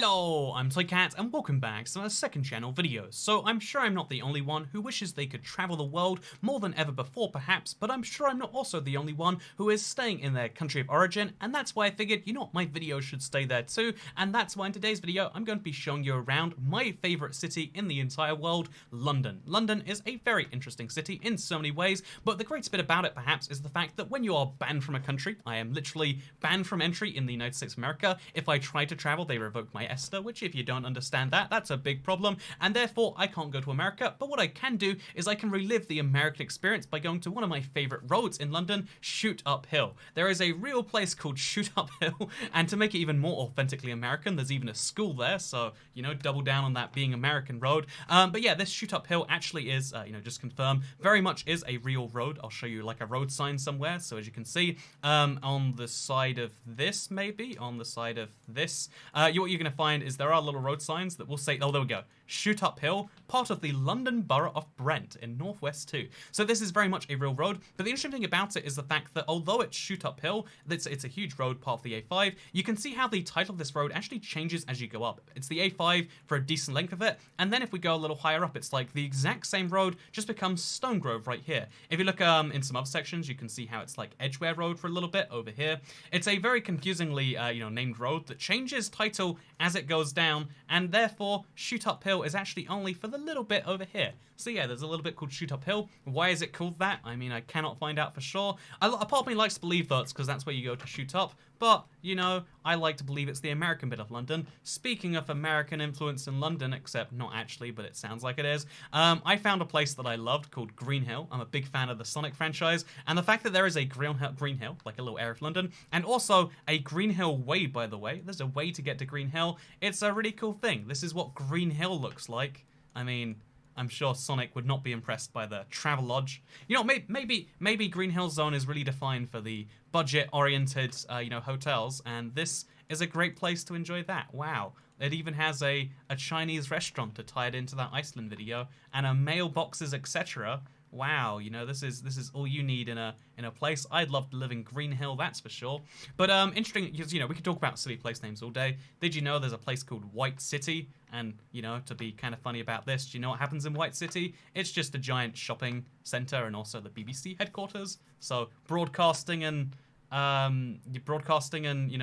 Hello, I'm Toycat and welcome back to my second channel video. So I'm sure I'm not the only one who wishes they could travel the world more than ever before perhaps, but I'm sure I'm not also the only one who is staying in their country of origin, and that's why I figured, you know what, my video should stay there too, and that's why in today's video I'm going to be showing you around my favourite city in the entire world, London. London is a very interesting city in so many ways, but the greatest bit about it perhaps is the fact that when you are banned from a country, I am literally banned from entry in the United States of America. If I try to travel, they revoke my ESTA, which if you don't understand that, that's a big problem, and therefore I can't go to America. But what I can do is I can relive the American experience by going to one of my favourite roads in London, Mudchute Uphill. There is a real place called Mudchute Uphill, and to make it even more authentically American, there's even a school there, so, you know, double down on that being American road. But yeah, this Mudchute Uphill actually is, just confirm, very much is a real road. I'll show you like a road sign somewhere, so as you can see, on the side of this, maybe, on the side of this, what you're going to find is there are little road signs that will say, oh, there we go, Mudchute Uphill, part of the London Borough of Brent in Northwest 2. So this is very much a real road, but the interesting thing about it is the fact that although it's Mudchute Uphill, it's a huge road, part of the A5, you can see how the title of this road actually changes as you go up. It's the A5 for a decent length of it, and then if we go a little higher up, it's like the exact same road, just becomes Stone Grove right here. If you look in some other sections, you can see how it's like Edgware Road for a little bit over here. It's a very confusingly, named road that changes title as it goes down, and therefore Mudchute Uphill is actually only for the little bit over here. So yeah, there's a little bit called Mudchute Uphill. Why is it called that? I mean, I cannot find out for sure. A part of me likes to believe that it's because that's where you go to shoot up, but, you know, I like to believe it's the American bit of London. Speaking of American influence in London, except not actually, but it sounds like it is, I found a place that I loved called Green Hill. I'm a big fan of the Sonic franchise, and the fact that there is a Green Hill, like a little area of London, and also a Green Hill Way, by the way. There's a way to get to Green Hill. It's a really cool thing. This is what Green Hill looks like. I mean, I'm sure Sonic would not be impressed by the Travelodge. You know, maybe Green Hill Zone is really defined for the budget-oriented, hotels, and this is a great place to enjoy that. Wow. It even has a Chinese restaurant to tie it into that Iceland video, and a mailboxes, etc. Wow, you know, this is all you need in a place. I'd love to live in Green Hill, that's for sure. But interesting, because, you know, we could talk about city place names all day. Did you know there's a place called White City? And, you know, to be kind of funny about this, do you know what happens in White City? It's just a giant shopping center and also the BBC headquarters. So broadcasting and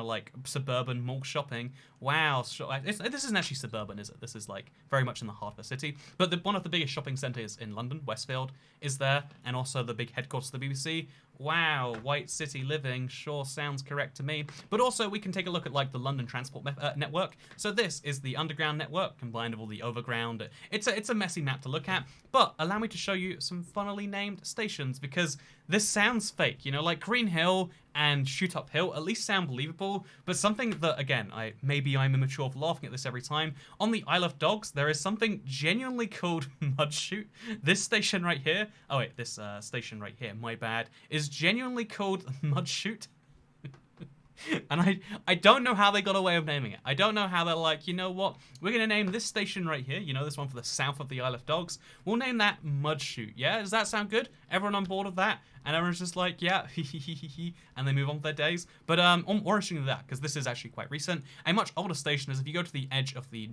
like suburban mall shopping. Wow, this isn't actually suburban, is it? This is like very much in the heart of the city. But one of the biggest shopping centres in London, Westfield, is there, and also the big headquarters of the BBC. Wow, White City living sure sounds correct to me. But also we can take a look at like the London Transport Network. So this is the underground network combined with all the overground. It's a messy map to look at, but allow me to show you some funnily named stations, because this sounds fake, you know, like Green Hill and Mudchute Uphill at least sound believable, but something that, again, maybe I'm immature for laughing at this every time. On the Isle of Dogs, there is something genuinely called Mudchute. This station right here, this station right here, my bad, is genuinely called Mudchute. And I don't know how they got away with naming it. I don't know how they're like, you know what, we're going to name this station right here, you know, this one for the south of the Isle of Dogs, we'll name that Mudchute, yeah? Does that sound good? Everyone on board with that? And everyone's just like, yeah, and they move on with their days. But more interesting than that, because this is actually quite recent, a much older station is if you go to the edge of the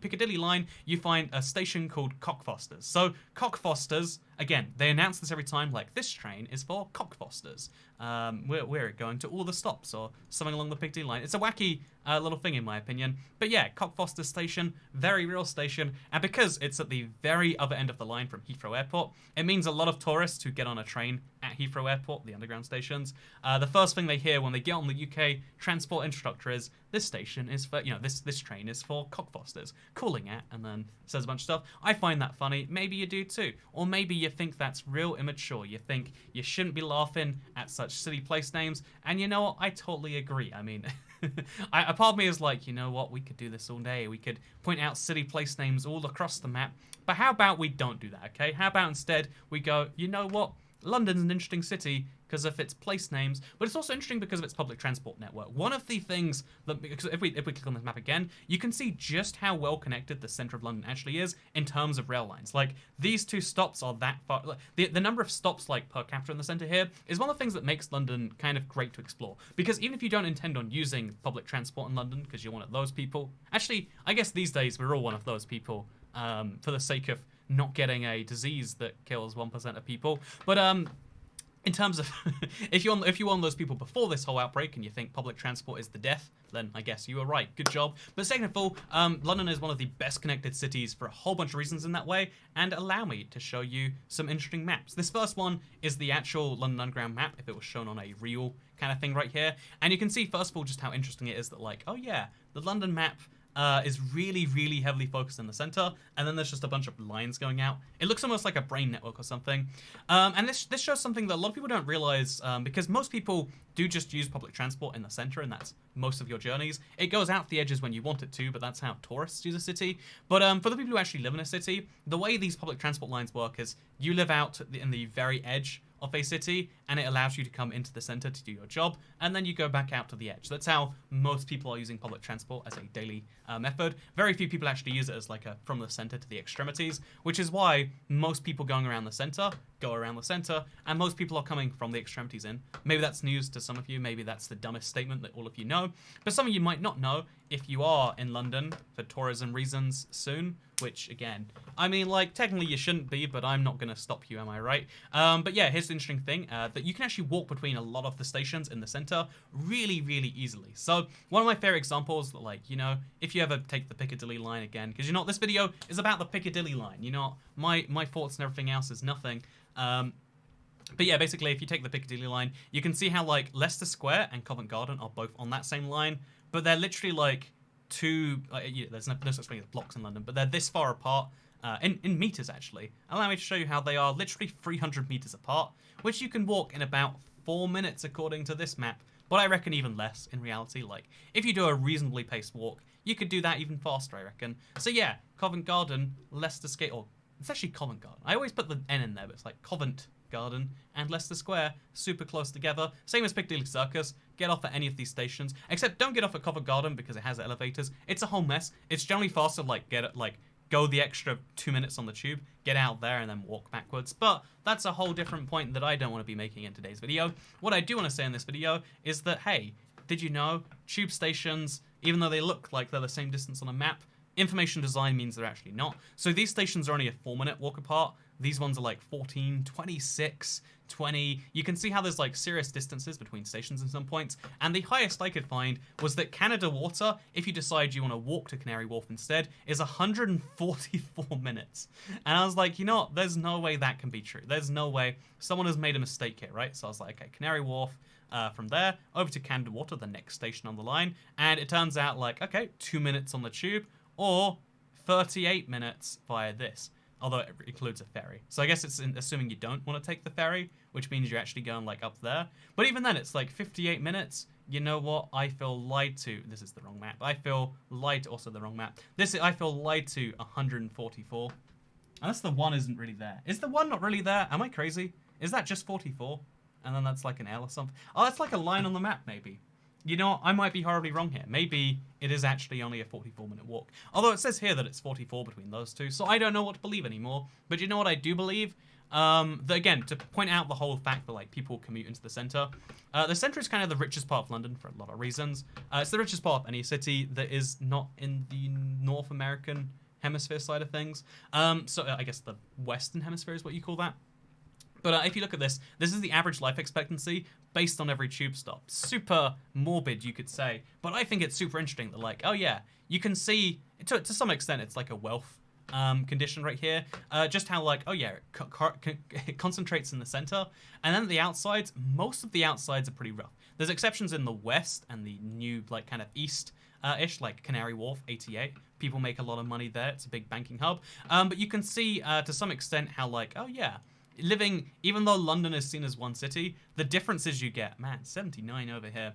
Piccadilly Line, you find a station called Cockfosters. So Cockfosters, again, they announce this every time, like, this train is for Cockfosters. We're going to all the stops, or something along the Piccadilly Line. It's a wacky little thing, in my opinion. But yeah, Cockfosters station, very real station, and because it's at the very other end of the line from Heathrow Airport, it means a lot of tourists who get on a train at Heathrow Airport, the underground stations, the first thing they hear when they get on the UK transport infrastructure is, this station is for, you know, this train is for Cockfosters, calling at, and then says a bunch of stuff. I find that funny. Maybe you do too. Or maybe you think that's real immature. You think you shouldn't be laughing at such silly place names, and you know what? I totally agree. I mean, a part of me is like, you know what? We could do this all day. We could point out silly place names all across the map, but how about we don't do that, okay? How about instead we go, you know what? London's an interesting city because of its place names, but it's also interesting because of its public transport network. One of the things that, because if we click on this map again, you can see just how well connected the center of London actually is in terms of rail lines. Like, these two stops are that far. Like, the number of stops like per capita in the center here is one of the things that makes London kind of great to explore. Because even if you don't intend on using public transport in London because you're one of those people, actually, I guess these days we're all one of those people, for the sake of not getting a disease that kills 1% of people. But in terms of if you're one of those people before this whole outbreak and you think public transport is the death, then I guess you were right. Good job. But second of all, London is one of the best connected cities for a whole bunch of reasons in that way, and allow me to show you some interesting maps. This first one is the actual London Underground map, if it was shown on a real kind of thing right here. And you can see, first of all, just how interesting it is that, like, oh yeah, the London map is really, really heavily focused in the center, and then there's just a bunch of lines going out. It looks almost like a brain network or something. And this shows something that a lot of people don't realize, because most people do just use public transport in the center, and that's most of your journeys. It goes out the edges when you want it to, but that's how tourists use a city. But for the people who actually live in a city, the way these public transport lines work is you live out in the very edge of a city, and it allows you to come into the center to do your job, and then you go back out to the edge. That's how most people are using public transport as a daily method. Very few people actually use it as like a from the center to the extremities, which is why most people going around the center go around the center, and most people are coming from the extremities in. Maybe that's news to some of you, maybe that's the dumbest statement that all of you know, but some of you might not know if you are in London for tourism reasons soon, which, again, I mean, like, technically you shouldn't be, but I'm not going to stop you, am I right? But yeah, here's the interesting thing, that you can actually walk between a lot of the stations in the center really, really easily. So, one of my favorite examples, like, you know, if you ever take the Piccadilly Line again, because, you know, this video is about the Piccadilly Line, you know, my thoughts and everything else is nothing. But yeah, basically, if you take the Piccadilly Line, you can see how, like, Leicester Square and Covent Garden are both on that same line, but they're literally, like, there's no such thing as blocks in London, but they're this far apart, in meters, actually. Allow me to show you how they are literally 300 meters apart, which you can walk in about 4 minutes, according to this map, but I reckon even less, in reality. Like, if you do a reasonably paced walk, you could do that even faster, I reckon. So yeah, Covent Garden, Leicester Square, or it's actually Covent Garden. I always put the N in there, but it's like Covent Garden and Leicester Square, super close together. Same as Piccadilly Circus. Get off at any of these stations, except don't get off at Covent Garden because it has elevators. It's a whole mess. It's generally faster, go the extra 2 minutes on the tube, get out there, and then walk backwards. But that's a whole different point that I don't want to be making in today's video. What I do want to say in this video is that, hey, did you know tube stations, even though they look like they're the same distance on a map, information design means they're actually not. So these stations are only a 4-minute walk apart. These ones are like 14, 26, 20. You can see how there's like serious distances between stations at some points. And the highest I could find was that Canada Water, if you decide you want to walk to Canary Wharf instead, is 144 minutes. And I was like, you know what? There's no way that can be true. There's no way. Someone has made a mistake here, right? So I was like, okay, Canary Wharf. From there, over to Canada Water, the next station on the line. And it turns out like, okay, 2 minutes on the tube, or 38 minutes via this. Although it includes a ferry. So I guess it's assuming you don't want to take the ferry, which means you're actually going like up there. But even then, it's like 58 minutes. You know what? I feel lied to. This is the wrong map. I feel lied to, also the wrong map. I feel lied to 144. Unless the 1 isn't really there. Is the 1 not really there? Am I crazy? Is that just 44? And then that's like an L or something? Oh, that's like a line on the map, maybe. You know, I might be horribly wrong here. Maybe it is actually only a 44-minute walk. Although it says here that it's 44 between those two, so I don't know what to believe anymore. But you know what I do believe? That, again, to point out the whole fact that, like, people commute into the center is kind of the richest part of London for a lot of reasons. It's the richest part of any city that is not in the North American hemisphere side of things. So I guess the Western hemisphere is what you call that. But if you look at this is the average life expectancy based on every tube stop. Super morbid, you could say. But I think it's super interesting that, like, oh yeah, you can see, to some extent, it's like a wealth condition right here. Just how, like, oh yeah, it concentrates in the center. And then the outsides, most of the outsides are pretty rough. There's exceptions in the west and the new, like, kind of east-ish, like Canary Wharf, 88. People make a lot of money there. It's a big banking hub. But you can see, to some extent, how, like, oh yeah, living, even though London is seen as one city, the differences you get, man, 79 over here.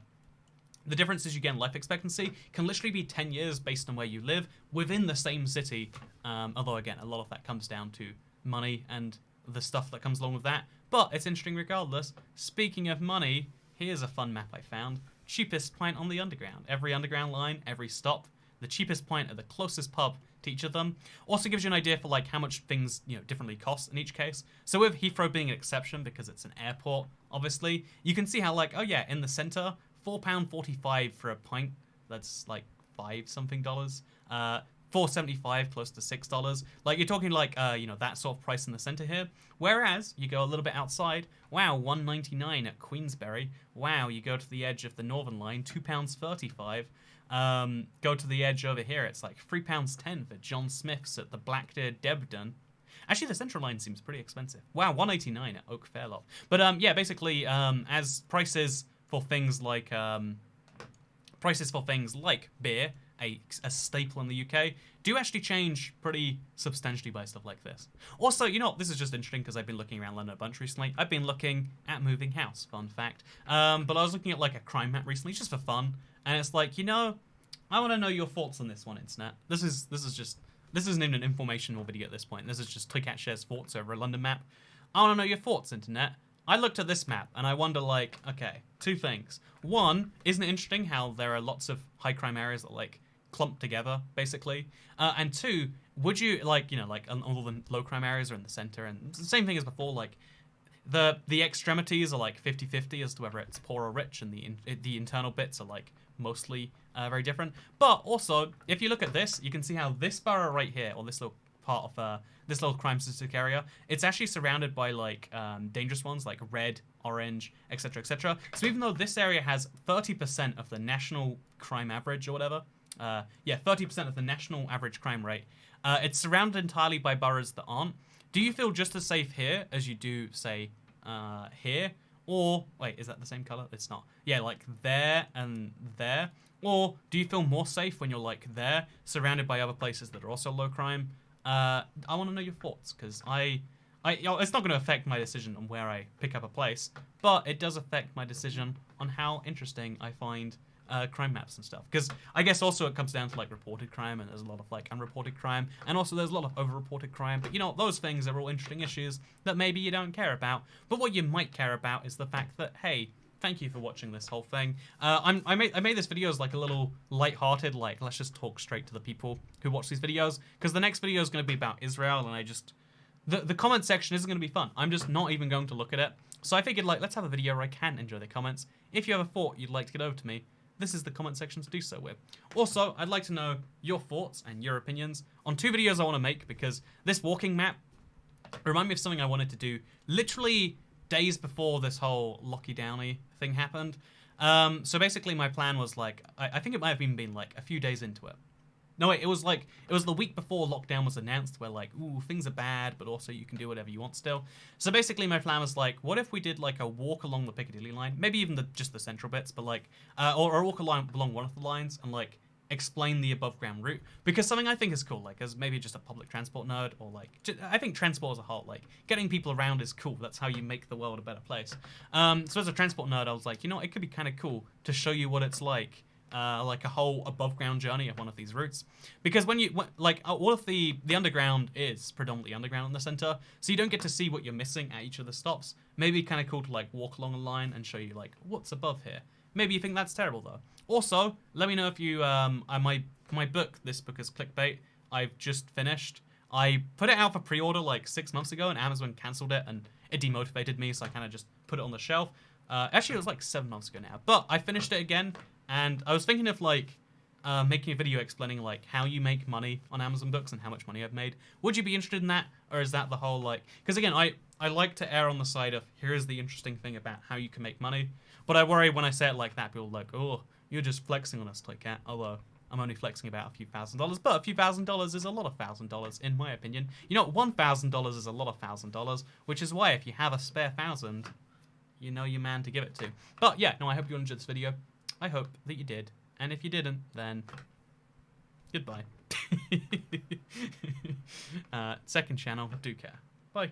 The differences you get in life expectancy can literally be 10 years based on where you live within the same city. Although, again, a lot of that comes down to money and the stuff that comes along with that. But it's interesting regardless. Speaking of money, here's a fun map I found. Cheapest point on the underground. Every underground line, every stop. The cheapest point at the closest pub to each of them. Also gives you an idea for like how much things, differently cost in each case. So with Heathrow being an exception because it's an airport, obviously, you can see how like, oh yeah, in the center, £4.45 for a pint. That's like $5 something. $4.75 close to $6. Like you're talking like that sort of price in the center here. Whereas you go a little bit outside, wow, $1.99 at Queensberry. Wow, you go to the edge of the Northern Line, £2.35. Go to the edge over here, it's like £3.10 for John Smith's at the Blackdeer Debden. Actually, the Central Line seems pretty expensive. Wow, $1.89 at Oak Fairloft. But yeah, basically, as prices for things like beer, a staple in the UK, do actually change pretty substantially by stuff like this. Also, this is just interesting because I've been looking around London a bunch recently. I've been looking at moving house, fun fact. But I was looking at like a crime map recently, just for fun, and it's like, I want to know your thoughts on this one, internet. This isn't even an informational video at this point. This is just Clickhat shares thoughts over a London map. I want to know your thoughts, internet. I looked at this map and I wonder, like, okay, two things. One, isn't it interesting how there are lots of high crime areas that like clump together, basically? And two, would you like all the low crime areas are in the center, and it's the same thing as before, like the extremities are like 50-50 as to whether it's poor or rich, and the internal bits are like mostly very different. But also, if you look at this, you can see how this borough right here, or this little part of this little crime statistic area, it's actually surrounded by like dangerous ones like red, orange, etc., etc. So even though this area has 30% of the national crime average or whatever, 30% of the national average crime rate, it's surrounded entirely by boroughs that aren't. Do you feel just as safe here as you do, say, here? Or, wait, is that the same color? It's not. Yeah, like there and there. Or do you feel more safe when you're like there, surrounded by other places that are also low crime? I want to know your thoughts, because it's not going to affect my decision on where I pick up a place, but it does affect my decision on how interesting I find crime maps and stuff. Because I guess also it comes down to like reported crime, and there's a lot of like unreported crime, and also there's a lot of over-reported crime. But those things are all interesting issues that maybe you don't care about. But what you might care about is the fact that, hey, thank you for watching this whole thing. I made this video as like a little light-hearted, like let's just talk straight to the people who watch these videos, because the next video is going to be about Israel, and the comment section isn't going to be fun. I'm just not even going to look at it. So I figured, like, let's have a video where I can enjoy the comments. If you have a thought you'd like to get over to me, this is the comment section to do so with. Also, I'd like to know your thoughts and your opinions on two videos I want to make, because this walking map reminded me of something I wanted to do literally days before this whole Locky Downey thing happened. So basically my plan was like, I think it might have even been like a few days into it. No, wait, it was the week before lockdown was announced, where like, ooh, things are bad, but also you can do whatever you want still. So basically my plan was like, what if we did like a walk along the Piccadilly Line, maybe even just the central bits, but like, or a walk along one of the lines and like explain the above ground route, because something I think is cool, like as maybe just a public transport nerd, or like I think transport as a whole, like getting people around is cool. That's how you make the world a better place. So as a transport nerd, I was like, it could be kind of cool to show you what it's like a whole above ground journey of one of these routes, because when all of the underground is predominantly underground in the center, so you don't get to see what you're missing at each of the stops. Maybe kind of cool to like walk along a line and show you like what's above here. Maybe you think that's terrible though. Also, let me know if you my book, This Book is Clickbait, I've just finished. I put it out for pre-order like 6 months ago, and Amazon cancelled it, and it demotivated me, so I kind of just put it on the shelf. Actually, it was like 7 months ago now, but I finished it again, and I was thinking of like making a video explaining like how you make money on Amazon books and how much money I've made. Would you be interested in that, or is that the whole like? Because again, I like to err on the side of here's the interesting thing about how you can make money, but I worry when I say it like that, people are like, oh, you're just flexing on us, Clickhat. Although I'm only flexing about a few $1,000s, but a few $1,000s is a lot of $1,000 in my opinion. $1,000 is a lot of $1,000, which is why if you have a spare 1,000, you know your man to give it to. But yeah, no, I hope you enjoyed this video. I hope that you did, and if you didn't, then goodbye. Second channel, do care. Bye.